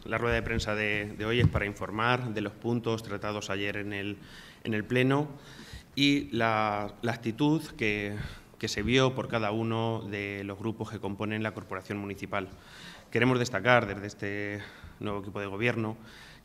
La rueda de prensa de hoy es para informar de los puntos tratados ayer en el Pleno y la actitud que se vio por cada uno de los grupos que componen la corporación municipal. Queremos destacar desde este nuevo equipo de gobierno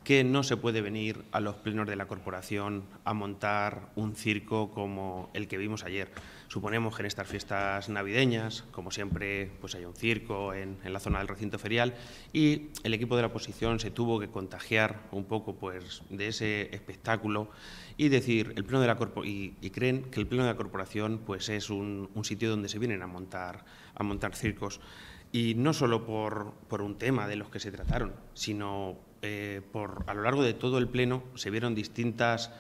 que no se puede venir a los plenos de la corporación a montar un circo como el que vimos ayer. Suponemos que en estas fiestas navideñas, como siempre, pues hay un circo en la zona del recinto ferial y el equipo de la oposición se tuvo que contagiar un poco pues, de ese espectáculo y decir el pleno de la y creen que el pleno de la corporación pues, es un sitio donde se vienen a montar circos. Y no solo por un tema de los que se trataron, sino a lo largo de todo el Pleno se vieron distintas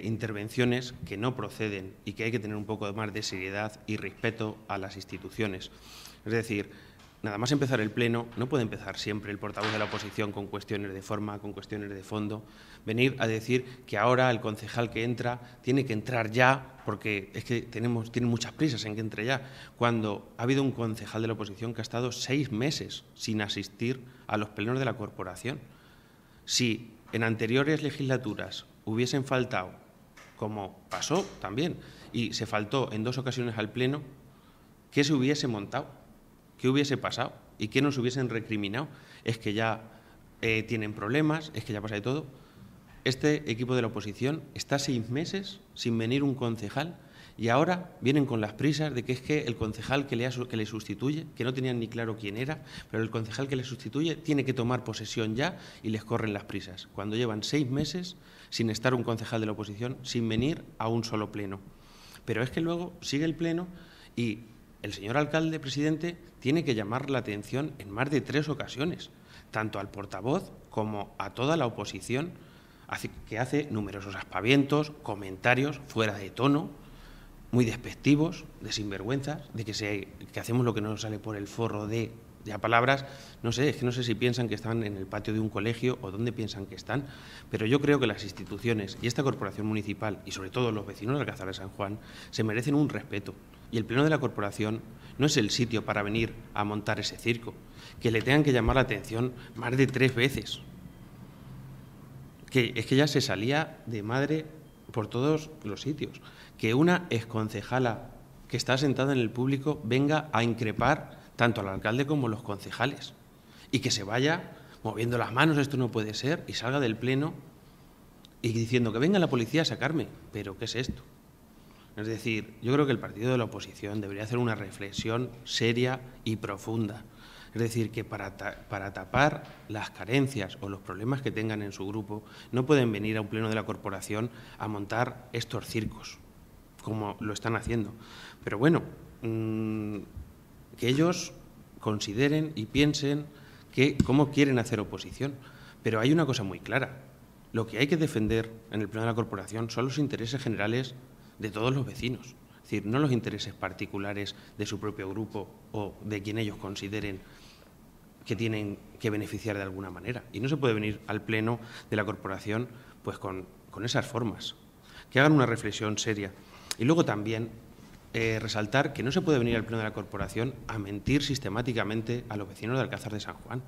intervenciones que no proceden y que hay que tener un poco más de seriedad y respeto a las instituciones. Es decir, nada más empezar el Pleno, no puede empezar siempre el portavoz de la oposición con cuestiones de forma, con cuestiones de fondo, venir a decir que ahora el concejal que entra tiene que entrar ya, porque es que tiene muchas prisas en que entre ya, cuando ha habido un concejal de la oposición que ha estado 6 meses sin asistir a los plenos de la corporación. Si en anteriores legislaturas hubiesen faltado, como pasó también, y se faltó en 2 ocasiones al Pleno, ¿qué se hubiese montado? ¿Qué hubiese pasado? ¿Y qué nos hubiesen recriminado? Es que ya tienen problemas, es que ya pasa de todo. Este equipo de la oposición está 6 meses sin venir un concejal y ahora vienen con las prisas de que es que el concejal que le sustituye, que no tenían ni claro quién era, pero el concejal que le sustituye tiene que tomar posesión ya y les corren las prisas, cuando llevan 6 meses sin estar un concejal de la oposición, sin venir a un solo pleno. Pero es que luego sigue el pleno y el señor alcalde, presidente, tiene que llamar la atención en más de 3 ocasiones, tanto al portavoz como a toda la oposición, que hace numerosos aspavientos, comentarios fuera de tono, muy despectivos, de sinvergüenzas, de que hacemos lo que no nos sale por el forro de ya palabras, no sé, es que no sé si piensan que están en el patio de un colegio o dónde piensan que están, pero yo creo que las instituciones y esta corporación municipal y sobre todo los vecinos de Alcázar de San Juan se merecen un respeto y el pleno de la corporación no es el sitio para venir a montar ese circo, que le tengan que llamar la atención más de 3 veces, que es que ya se salía de madre por todos los sitios, que una exconcejala que está sentada en el público venga a increpar tanto al alcalde como a los concejales y que se vaya moviendo las manos, esto no puede ser, y salga del pleno y diciendo que venga la policía a sacarme. ¿Pero qué es esto? Es decir, yo creo que el partido de la oposición debería hacer una reflexión seria y profunda. Es decir, que para tapar las carencias o los problemas que tengan en su grupo no pueden venir a un pleno de la corporación a montar estos circos, como lo están haciendo. Pero bueno, que ellos consideren y piensen cómo quieren hacer oposición. Pero hay una cosa muy clara. Lo que hay que defender en el pleno de la corporación son los intereses generales de todos los vecinos. Es decir, no los intereses particulares de su propio grupo o de quien ellos consideren que tienen que beneficiar de alguna manera. Y no se puede venir al pleno de la corporación pues con esas formas. Que hagan una reflexión seria. Y luego también resaltar que no se puede venir al pleno de la corporación a mentir sistemáticamente a los vecinos de Alcázar de San Juan,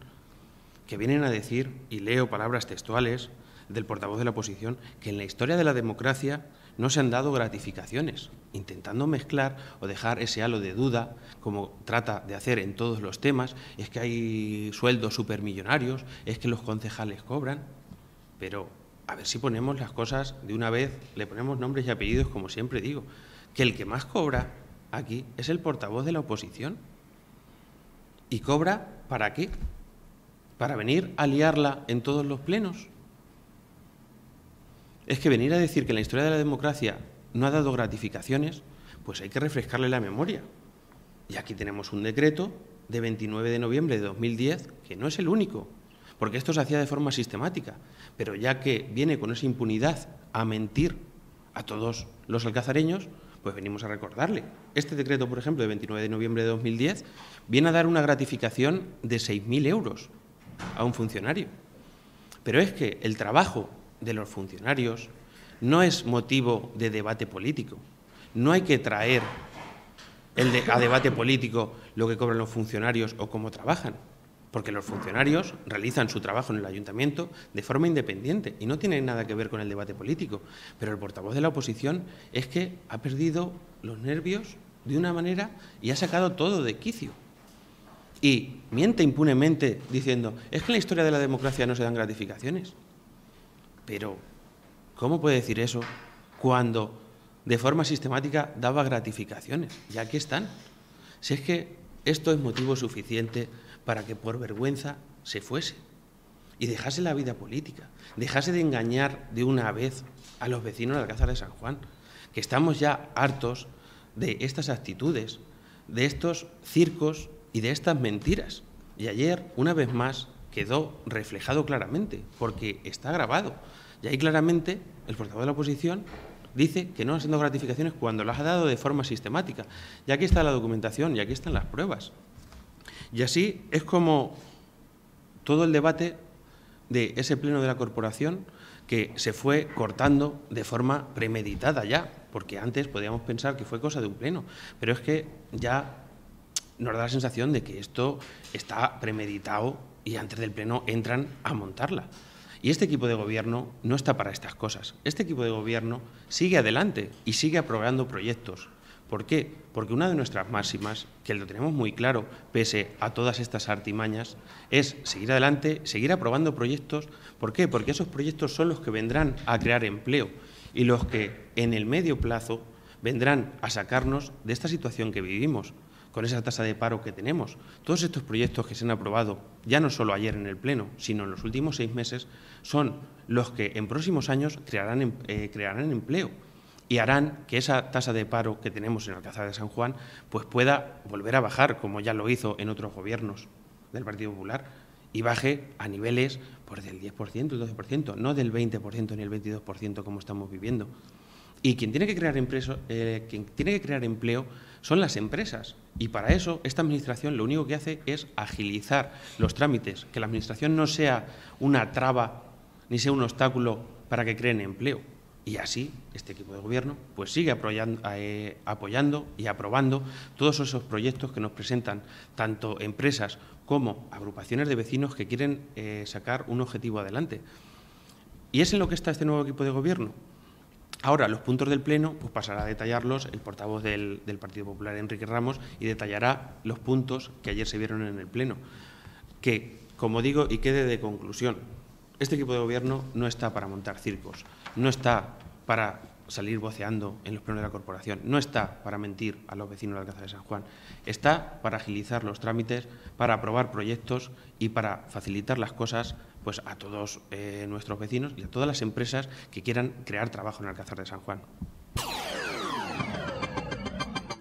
que vienen a decir, y leo palabras textuales del portavoz de la oposición, que en la historia de la democracia no se han dado gratificaciones, intentando mezclar o dejar ese halo de duda, como trata de hacer en todos los temas, es que hay sueldos supermillonarios, es que los concejales cobran, pero a ver si ponemos las cosas de una vez, le ponemos nombres y apellidos, como siempre digo, que el que más cobra aquí es el portavoz de la oposición. ¿Y cobra para qué? ¿Para venir a liarla en todos los plenos? Es que venir a decir que en la historia de la democracia no ha dado gratificaciones, pues hay que refrescarle la memoria. Y aquí tenemos un decreto de 29 de noviembre de 2010, que no es el único, porque esto se hacía de forma sistemática, pero ya que viene con esa impunidad a mentir a todos los alcazareños, pues venimos a recordarle. Este decreto, por ejemplo, de 29 de noviembre de 2010, viene a dar una gratificación de 6.000 euros a un funcionario. Pero es que el trabajo de los funcionarios no es motivo de debate político. No hay que traer a debate político lo que cobran los funcionarios o cómo trabajan, porque los funcionarios realizan su trabajo en el ayuntamiento de forma independiente y no tienen nada que ver con el debate político. Pero el portavoz de la oposición es que ha perdido los nervios de una manera y ha sacado todo de quicio. Y miente impunemente diciendo, es que en la historia de la democracia no se dan gratificaciones. Pero, ¿cómo puede decir eso cuando de forma sistemática daba gratificaciones? Y aquí están. Si es que esto es motivo suficiente para que por vergüenza se fuese y dejase la vida política, dejase de engañar de una vez a los vecinos de Alcázar de San Juan, que estamos ya hartos de estas actitudes, de estos circos y de estas mentiras. Y ayer, una vez más, quedó reflejado claramente, porque está grabado. Y ahí claramente el portavoz de la oposición dice que no han sido gratificaciones cuando las ha dado de forma sistemática. Y aquí está la documentación y aquí están las pruebas. Y así es como todo el debate de ese pleno de la corporación que se fue cortando de forma premeditada ya, porque antes podíamos pensar que fue cosa de un pleno, pero es que ya nos da la sensación de que esto está premeditado y antes del pleno entran a montarla. Y este equipo de gobierno no está para estas cosas. Este equipo de gobierno sigue adelante y sigue aprobando proyectos. ¿Por qué? Porque una de nuestras máximas, que lo tenemos muy claro, pese a todas estas artimañas, es seguir adelante, seguir aprobando proyectos. ¿Por qué? Porque esos proyectos son los que vendrán a crear empleo y los que en el medio plazo vendrán a sacarnos de esta situación que vivimos, con esa tasa de paro que tenemos. Todos estos proyectos que se han aprobado, ya no solo ayer en el Pleno, sino en los últimos 6 meses, son los que en próximos años crearán empleo y harán que esa tasa de paro que tenemos en Alcázar de San Juan pues pueda volver a bajar, como ya lo hizo en otros gobiernos del Partido Popular, y baje a niveles pues, del 10%, el 12%, no del 20% ni el 22% como estamos viviendo. Y quien tiene que crear empleo son las empresas. Y para eso esta Administración lo único que hace es agilizar los trámites, que la Administración no sea una traba ni sea un obstáculo para que creen empleo. Y así este equipo de gobierno pues sigue apoyando y aprobando todos esos proyectos que nos presentan tanto empresas como agrupaciones de vecinos que quieren sacar un objetivo adelante. ¿Y es en lo que está este nuevo equipo de gobierno? Ahora, los puntos del Pleno pues pasará a detallarlos el portavoz del Partido Popular, Enrique Ramos, y detallará los puntos que ayer se vieron en el Pleno. Que, como digo, y quede de conclusión, este equipo de gobierno no está para montar circos, no está para salir voceando en los plenos de la corporación, no está para mentir a los vecinos de Alcázar de San Juan, está para agilizar los trámites, para aprobar proyectos y para facilitar las cosas pues, a todos nuestros vecinos y a todas las empresas que quieran crear trabajo en Alcázar de San Juan.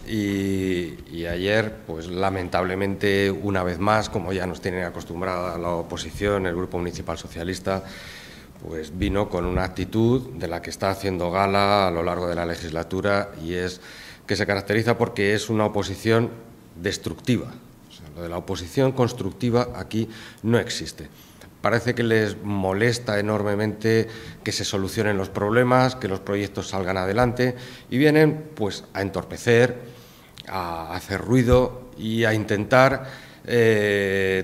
Y ayer, pues lamentablemente, una vez más, como ya nos tienen acostumbrada la oposición, el Grupo Municipal Socialista, pues vino con una actitud de la que está haciendo gala a lo largo de la legislatura y es que se caracteriza porque es una oposición destructiva. O sea, lo de la oposición constructiva aquí no existe. Parece que les molesta enormemente que se solucionen los problemas, que los proyectos salgan adelante y vienen pues a entorpecer, a hacer ruido y a intentar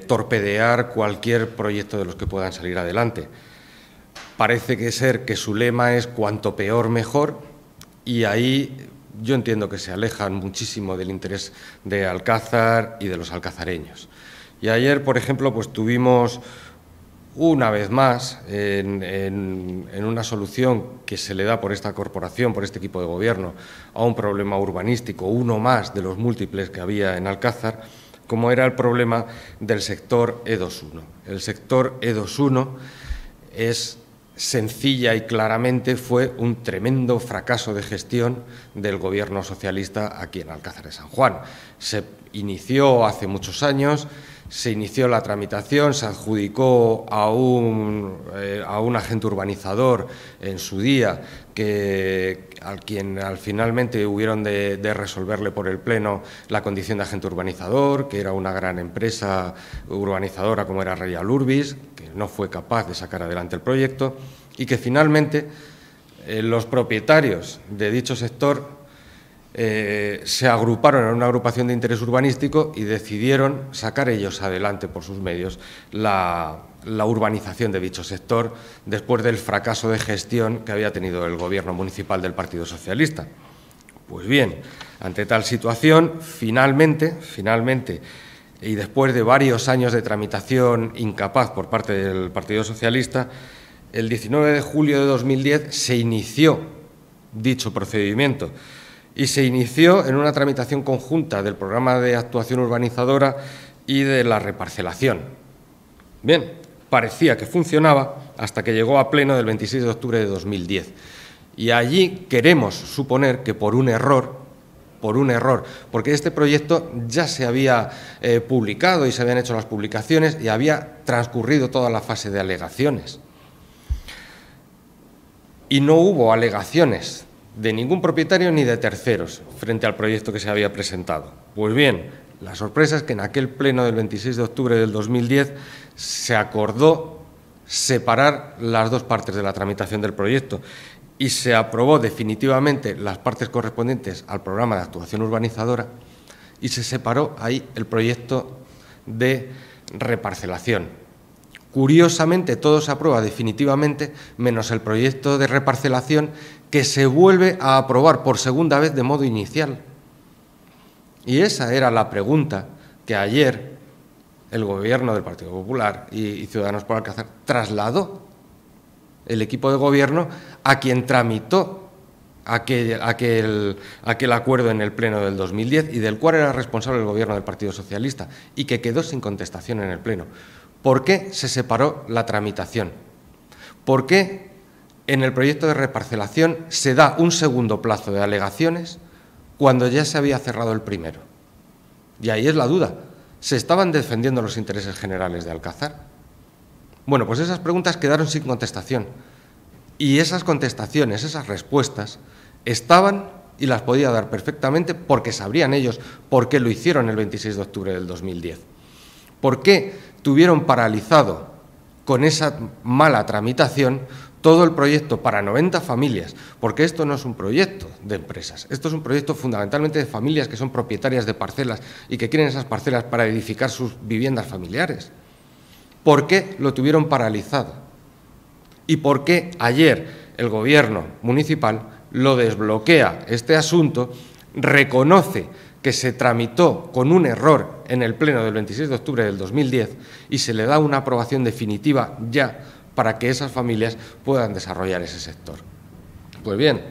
torpedear cualquier proyecto de los que puedan salir adelante. Parece que su lema es cuanto peor mejor y ahí yo entiendo que se alejan muchísimo del interés de Alcázar y de los alcazareños. Y ayer, por ejemplo, pues tuvimos una vez más en una solución que se le da por esta corporación, por este equipo de gobierno, a un problema urbanístico, uno más de los múltiples que había en Alcázar, como era el problema del sector E21. El sector E21 es sencilla y claramente fue un tremendo fracaso de gestión del gobierno socialista aquí en Alcázar de San Juan. Se inició hace muchos años, se inició la tramitación, se adjudicó a un agente urbanizador en su día, al quien finalmente hubieron de resolverle por el Pleno la condición de agente urbanizador, que era una gran empresa urbanizadora como era Real Urbis, que no fue capaz de sacar adelante el proyecto y que finalmente los propietarios de dicho sector se agruparon en una agrupación de interés urbanístico y decidieron sacar ellos adelante por sus medios la urbanización de dicho sector después del fracaso de gestión que había tenido el gobierno municipal del Partido Socialista. Pues bien, ante tal situación, finalmente, y después de varios años de tramitación incapaz por parte del Partido Socialista, el 19 de julio de 2010 se inició dicho procedimiento y se inició en una tramitación conjunta del programa de actuación urbanizadora y de la reparcelación. Bien, parecía que funcionaba hasta que llegó a pleno del 26 de octubre de 2010. Y allí queremos suponer que por un error, porque este proyecto ya se había publicado y se habían hecho las publicaciones y había transcurrido toda la fase de alegaciones. Y no hubo alegaciones de ningún propietario ni de terceros frente al proyecto que se había presentado. Pues bien, la sorpresa es que en aquel pleno del 26 de octubre del 2010 se acordó separar las dos partes de la tramitación del proyecto y se aprobó definitivamente las partes correspondientes al programa de actuación urbanizadora y se separó ahí el proyecto de reparcelación. Curiosamente, todo se aprueba definitivamente, menos el proyecto de reparcelación, que se vuelve a aprobar por segunda vez de modo inicial. Y esa era la pregunta que ayer el Gobierno del Partido Popular y Ciudadanos por Alcázar trasladó el equipo de Gobierno a quien tramitó aquel acuerdo en el Pleno del 2010 y del cual era responsable el Gobierno del Partido Socialista y que quedó sin contestación en el Pleno. ¿Por qué se separó la tramitación? ¿Por qué en el proyecto de reparcelación se da un segundo plazo de alegaciones cuando ya se había cerrado el primero? Y ahí es la duda. ¿Se estaban defendiendo los intereses generales de Alcázar? Bueno, pues esas preguntas quedaron sin contestación. Y esas contestaciones, esas respuestas, estaban y las podía dar perfectamente porque sabrían ellos por qué lo hicieron el 26 de octubre del 2010. ¿Por qué tuvieron paralizado con esa mala tramitación todo el proyecto para 90 familias? Porque esto no es un proyecto de empresas, esto es un proyecto fundamentalmente de familias que son propietarias de parcelas y que quieren esas parcelas para edificar sus viviendas familiares. ¿Por qué lo tuvieron paralizado? ¿Y por qué ayer el Gobierno municipal lo desbloquea este asunto, reconoce que se tramitó con un error en el Pleno del 26 de octubre del 2010 y se le da una aprobación definitiva ya para que esas familias puedan desarrollar ese sector? Pues bien,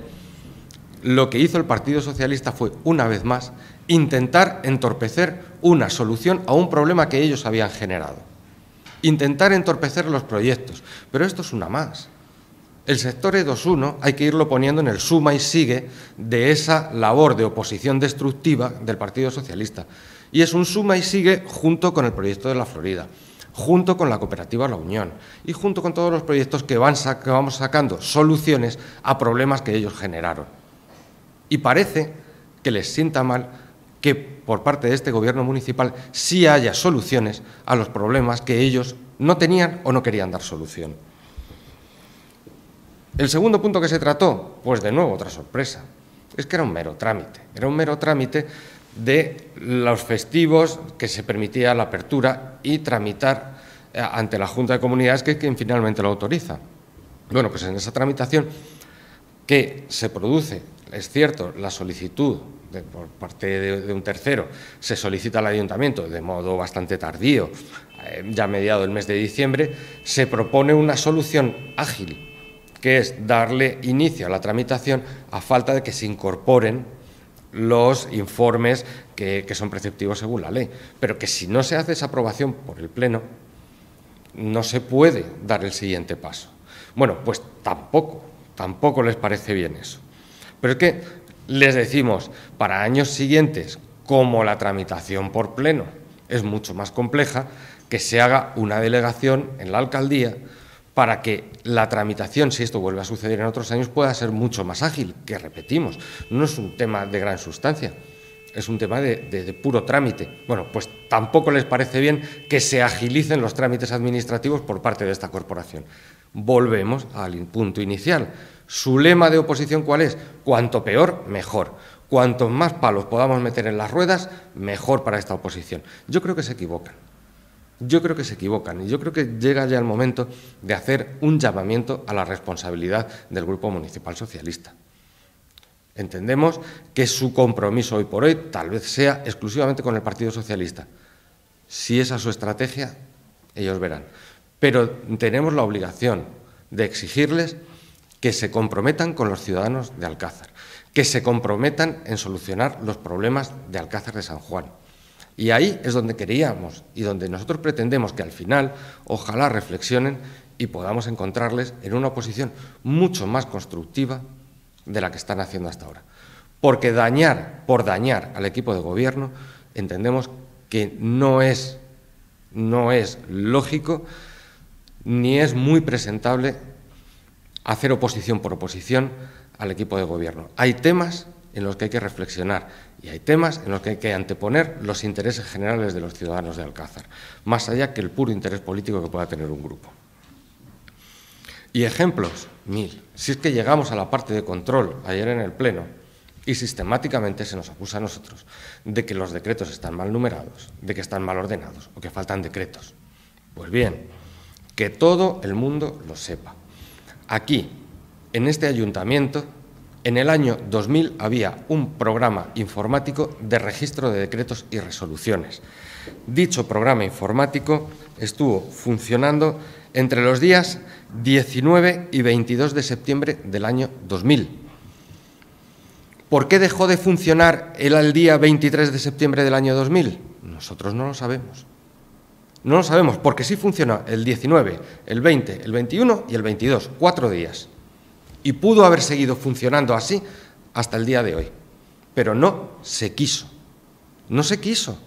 lo que hizo el Partido Socialista fue, una vez más, intentar entorpecer una solución a un problema que ellos habían generado. Intentar entorpecer los proyectos, pero esto es una más. El sector E21 hay que irlo poniendo en el suma y sigue de esa labor de oposición destructiva del Partido Socialista. Y es un suma y sigue junto con el proyecto de la Florida, junto con la cooperativa La Unión y junto con todos los proyectos que vamos sacando soluciones a problemas que ellos generaron. Y parece que les sienta mal que por parte de este Gobierno municipal sí haya soluciones a los problemas que ellos no tenían o no querían dar solución. El segundo punto que se trató, pues de nuevo otra sorpresa, es que era un mero trámite de los festivos que se permitía la apertura y tramitar ante la Junta de Comunidades, que es quien finalmente lo autoriza. Bueno, pues en esa tramitación que se produce, es cierto, la solicitud por parte de un tercero, se solicita al Ayuntamiento de modo bastante tardío, ya mediado el mes de diciembre, se propone una solución ágil, que es darle inicio a la tramitación a falta de que se incorporen los informes que son preceptivos según la ley, pero que si no se hace esa aprobación por el Pleno, no se puede dar el siguiente paso. Bueno, pues tampoco les parece bien eso. Pero es que les decimos, para años siguientes, como la tramitación por Pleno es mucho más compleja, que se haga una delegación en la alcaldía para que la tramitación, si esto vuelve a suceder en otros años, pueda ser mucho más ágil, que repetimos, no es un tema de gran sustancia, es un tema de puro trámite. Bueno, pues tampoco les parece bien que se agilicen los trámites administrativos por parte de esta corporación. Volvemos al punto inicial. ¿Su lema de oposición cuál es? Cuanto peor, mejor. cuantos más palos podamos meter en las ruedas, mejor para esta oposición. Yo creo que se equivocan. Yo creo que se equivocan y yo creo que llega ya el momento de hacer un llamamiento a la responsabilidad del Grupo Municipal Socialista. Entendemos que su compromiso hoy por hoy tal vez sea exclusivamente con el Partido Socialista. Si esa es su estrategia, ellos verán. Pero tenemos la obligación de exigirles que se comprometan con los ciudadanos de Alcázar, que se comprometan en solucionar los problemas de Alcázar de San Juan. Y ahí es donde queríamos y donde nosotros pretendemos que al final ojalá reflexionen y podamos encontrarles en una oposición mucho más constructiva de la que están haciendo hasta ahora. Porque por dañar al equipo de gobierno entendemos que no es lógico ni es muy presentable hacer oposición por oposición al equipo de gobierno. Hay temas en los que hay que reflexionar y hay temas en los que hay que anteponer los intereses generales de los ciudadanos de Alcázar, más allá que el puro interés político que pueda tener un grupo. Y ejemplos, 1000. Si es que llegamos a la parte de control ayer en el Pleno y sistemáticamente se nos acusa a nosotros de que los decretos están mal numerados, de que están mal ordenados o que faltan decretos. Pues bien, que todo el mundo lo sepa. Aquí, en este ayuntamiento, en el año 2000 había un programa informático de registro de decretos y resoluciones. Dicho programa informático estuvo funcionando entre los días 19 y 22 de septiembre del año 2000. ¿Por qué dejó de funcionar el día 23 de septiembre del año 2000? Nosotros no lo sabemos. No lo sabemos, porque sí funcionó el 19, el 20, el 21 y el 22, 4 días. Y pudo haber seguido funcionando así hasta el día de hoy. Pero no se quiso. No se quiso.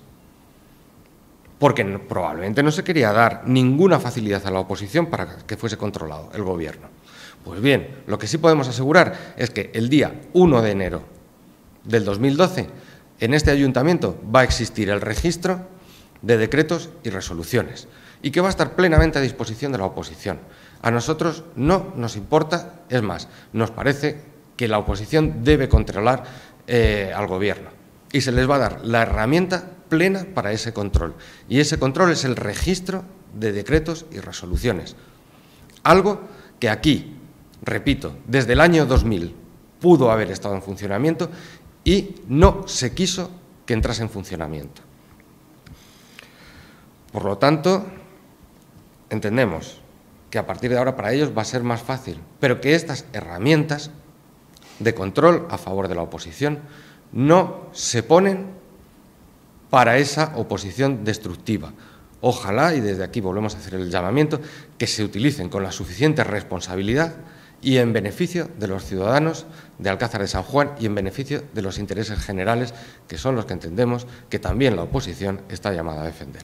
Porque probablemente no se quería dar ninguna facilidad a la oposición para que fuese controlado el gobierno. Pues bien, lo que sí podemos asegurar es que el día 1 de enero del 2012, en este ayuntamiento va a existir el registro de decretos y resoluciones y que va a estar plenamente a disposición de la oposición. A nosotros no nos importa, es más, nos parece que la oposición debe controlar al gobierno y se les va a dar la herramienta plena para ese control. Y ese control es el registro de decretos y resoluciones. Algo que aquí, repito, desde el año 2000 pudo haber estado en funcionamiento y no se quiso que entrase en funcionamiento. Por lo tanto, entendemos que a partir de ahora para ellos va a ser más fácil, pero que estas herramientas de control a favor de la oposición no se ponen para esa oposición destructiva. Ojalá, y desde aquí volvemos a hacer el llamamiento, que se utilicen con la suficiente responsabilidad y en beneficio de los ciudadanos de Alcázar de San Juan y en beneficio de los intereses generales, que son los que entendemos que también la oposición está llamada a defender.